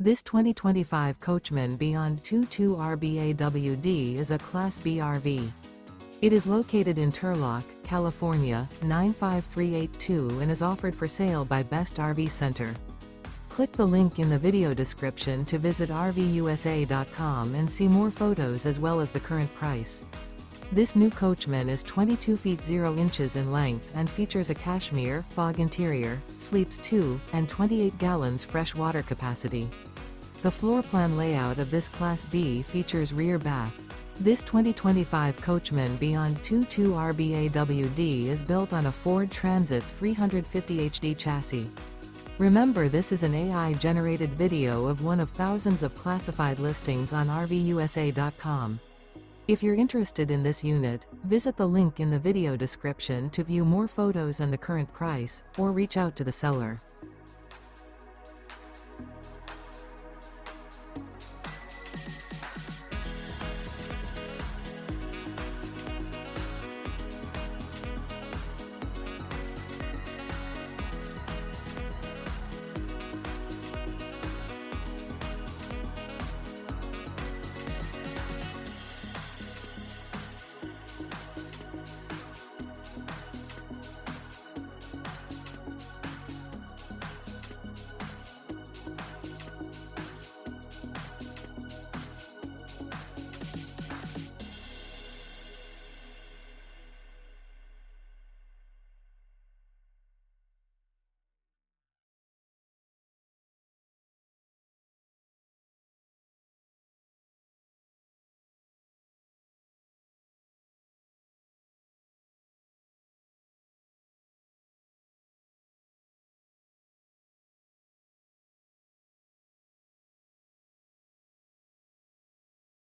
This 2025 Coachmen Beyond 22RB AWD is a Class B RV. It is located in Turlock, California, 95382 and is offered for sale by Best RV Center. Click the link in the video description to visit RVUSA.com and see more photos as well as the current price. This new Coachmen is 22 feet 0 inches in length and features a Cashmere, fog interior, sleeps 2, and 28 gallons fresh water capacity. The floor plan layout of this Class B features rear bath. This 2025 Coachmen Beyond 22RB AWD is built on a Ford Transit 350 HD chassis. Remember, this is an AI-generated video of one of thousands of classified listings on RVUSA.com. If you're interested in this unit, visit the link in the video description to view more photos and the current price, or reach out to the seller.